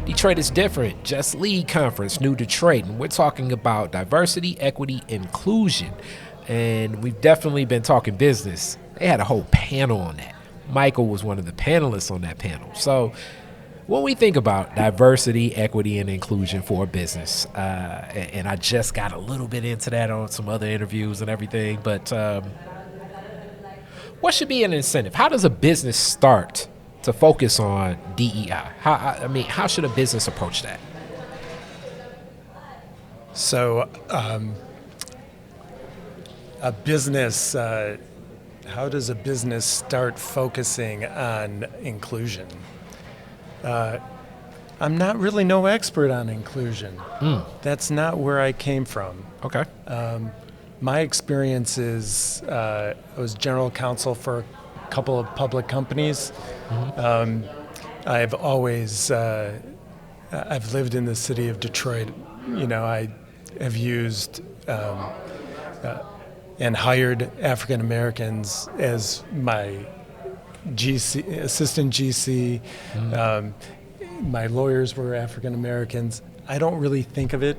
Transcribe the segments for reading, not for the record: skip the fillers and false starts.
Detroit is different. Just Lead Conference, New Detroit. And we're talking about diversity, equity, inclusion. And we've definitely been talking business. They had a whole panel on that. Michael was one of the panelists on that panel. So when we think about diversity, equity, and inclusion for a business, and I just got a little bit into that on some other interviews and everything, but what should be an incentive? How does a business start to focus on DEI? How should a business approach that? So, a business, how does a business start focusing on inclusion? I'm not really no expert on inclusion. That's not where I came from. Okay. My experience is I was general counsel for a couple of public companies. I've always I've lived in the city of Detroit. I have used and hired African Americans as my assistant GC. My lawyers were African Americans. I don't really think of it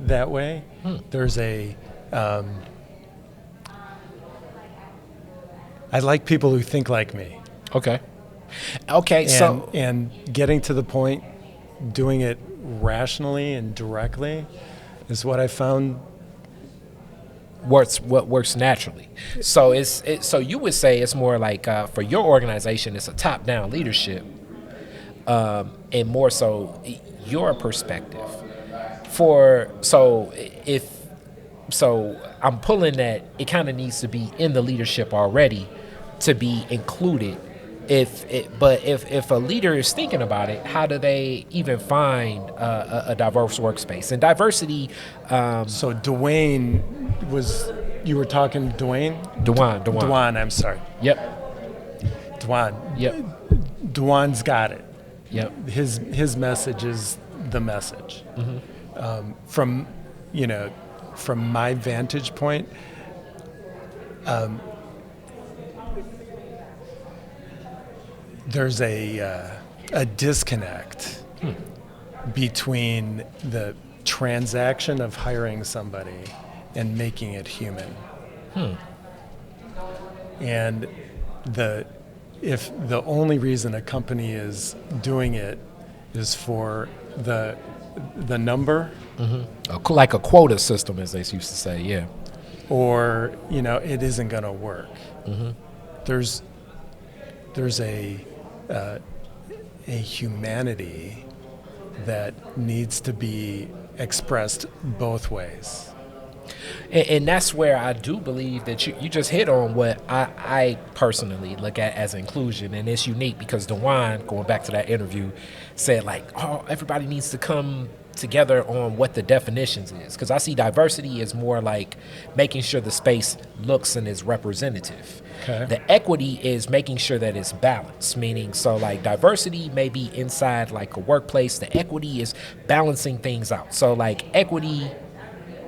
that way. There's I like people who think like me. Okay. And getting to the point, doing it rationally and directly is what I found what works naturally. So so you would say it's more like for your organization, it's a top-down leadership, and more so your perspective. So I'm pulling that it kind of needs to be in the leadership already to be included. If a leader is thinking about it, how do they even find a diverse workspace and diversity? So Dwayne you were talking Dwayne? Dwan. I'm sorry. Yep. Dwan. Yep. Dwan's got it. Yep. His message is the message. From my vantage point, there's a disconnect between the transaction of hiring somebody and making it human. And if the only reason a company is doing it is for the number, like a quota system, as they used to say, yeah, or it isn't going to work. There's a humanity that needs to be expressed both ways. And that's where I do believe that you just hit on what I personally look at as inclusion. And it's unique because DeWine, going back to that interview, said everybody needs to come together on what the definitions is. Because I see diversity as more like making sure the space looks and is representative. Okay. The equity is making sure that it's balanced, meaning so like diversity may be inside like a workplace. The equity is balancing things out. So like equity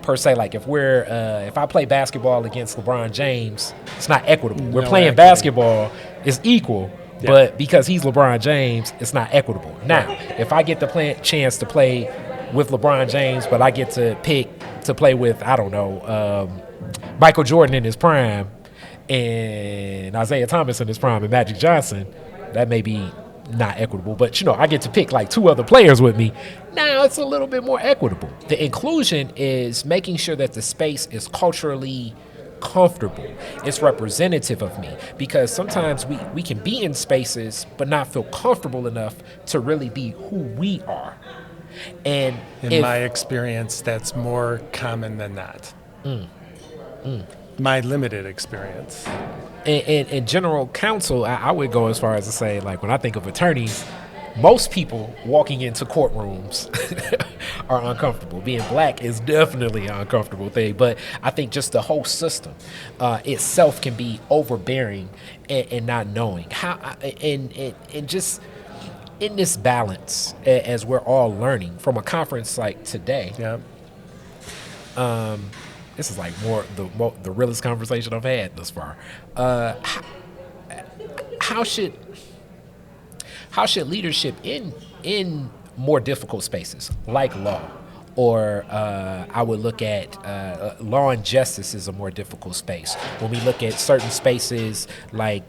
per se, like if I play basketball against LeBron James, it's not equitable. We're playing basketball, it's equal, but because he's LeBron James, it's not equitable. Now, if I get the chance to play with LeBron James, but I get to pick to play with, I don't know, Michael Jordan in his prime and Isaiah Thomas in his prime and Magic Johnson, that may be not equitable, but I get to pick like two other players with me. Now it's a little bit more equitable. The inclusion is making sure that the space is culturally comfortable. It's representative of me, because sometimes we can be in spaces but not feel comfortable enough to really be who we are. And in my experience, that's more common than not. My limited experience. In general counsel, I would go as far as to say, like, when I think of attorneys, most people walking into courtrooms are uncomfortable. Being black is definitely an uncomfortable thing, but I think just the whole system itself can be overbearing and not knowing how, and just in this balance, as we're all learning from a conference like today. Yeah. This is like the realest conversation I've had thus far. How should leadership in more difficult spaces like law. Or I would look at law and justice is a more difficult space. When we look at certain spaces like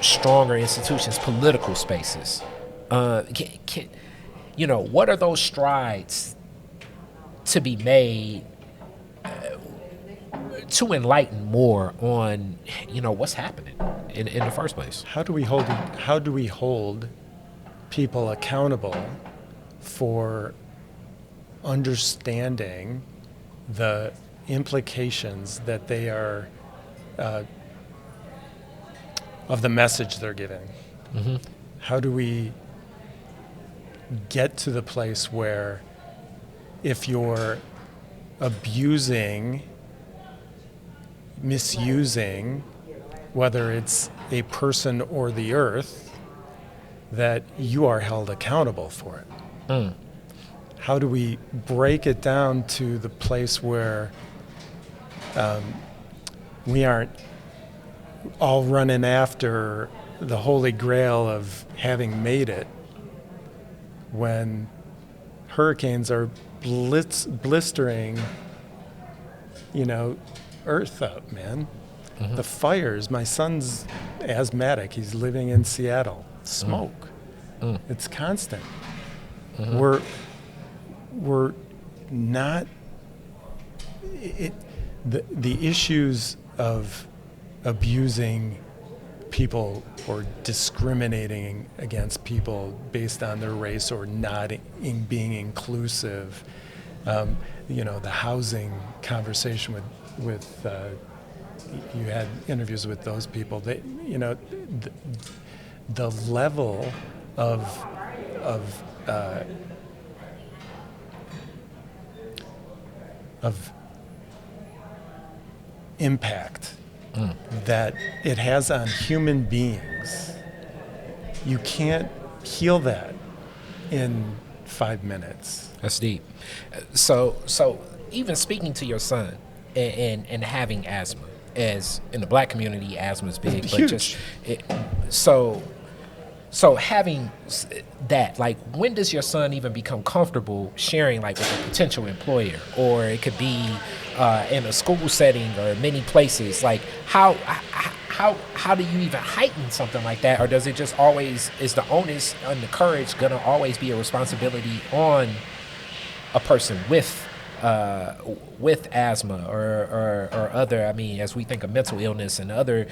stronger institutions, political spaces, what are those strides to be made to enlighten more on, what's happening in the first place? How do we hold people accountable for understanding the implications that they are of the message they're giving? Mm-hmm. How do we get to the place where if you're abusing, misusing, whether it's a person or the earth, that you are held accountable for it? Mm. How do we break it down to the place where we aren't all running after the holy grail of having made it when hurricanes are blistering, earth up, man. Mm-hmm. The fires, my son's asthmatic, he's living in Seattle. Smoke. Mm. It's constant. Mm-hmm. We're not the issues of abusing people or discriminating against people based on their race or not being inclusive. The housing conversation with you had interviews with those people. They, the level of impact that it has on human beings. You can't heal that in 5 minutes. That's deep. So even speaking to your son and having asthma, as in the Black community, asthma is big, but Huge. So having that, like, when does your son even become comfortable sharing, like, with a potential employer, or it could be in a school setting or many places? Like, how do you even heighten something like that, or does it just always, is the onus and the courage gonna always be a responsibility on a person with asthma or other, as we think of mental illness and other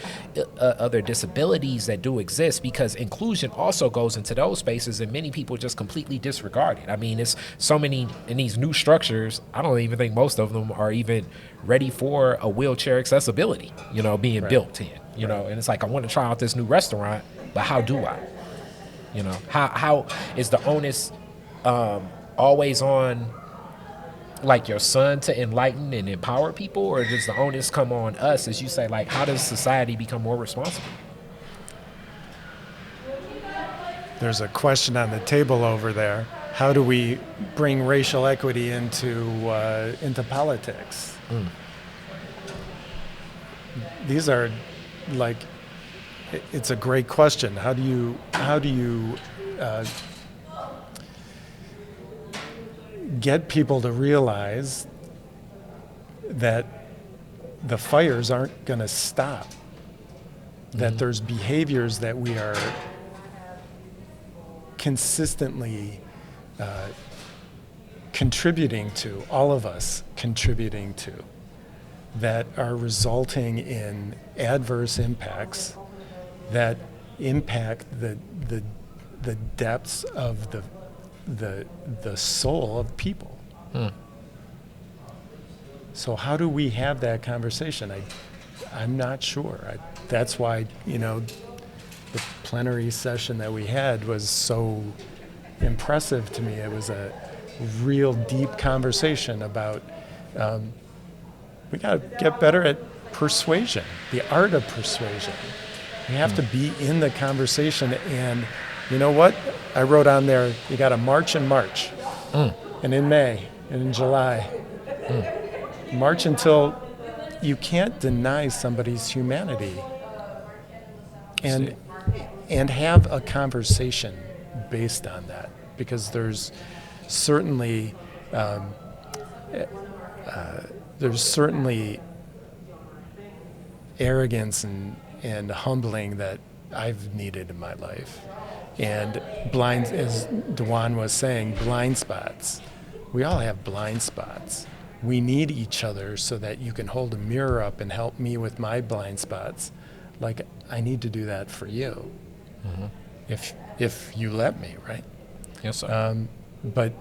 disabilities that do exist, because inclusion also goes into those spaces and many people just completely disregard it. It's so many in these new structures, I don't even think most of them are even ready for a wheelchair accessibility, being Right. built in, and it's like, I want to try out this new restaurant, but how do I? How is the onus always on, like, your son to enlighten and empower people, or does the onus come on us, as you say, like, how does society become more responsible? There's a question on the table over there. How do we bring racial equity into politics? Mm. These are, like, it's a great question. How do you get people to realize that the fires aren't going to stop, that there's behaviors that we are consistently contributing to, all of us contributing to, that are resulting in adverse impacts that impact the depths of the soul of people. So how do we have that conversation? I'm not sure. That's why, the plenary session that we had was so impressive to me. It was a real deep conversation about we got to get better at persuasion, the art of persuasion. We have to be in the conversation, and you know what? I wrote on there, you got to march and march. And in May and in July. March until you can't deny somebody's humanity. And have a conversation based on that. because there's certainly arrogance and humbling that I've needed in my life. And blind, as Dewan was saying, blind spots. We all have blind spots. We need each other so that you can hold a mirror up and help me with my blind spots. Like, I need to do that for you. If you let me, right? Yes, sir. But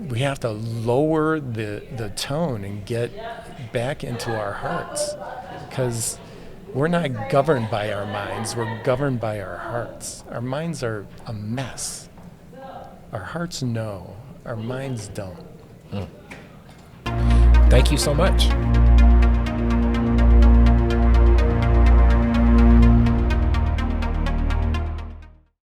we have to lower the tone and get back into our hearts, because we're not governed by our minds, we're governed by our hearts. Our minds are a mess. Our hearts know, our minds don't. Thank you so much.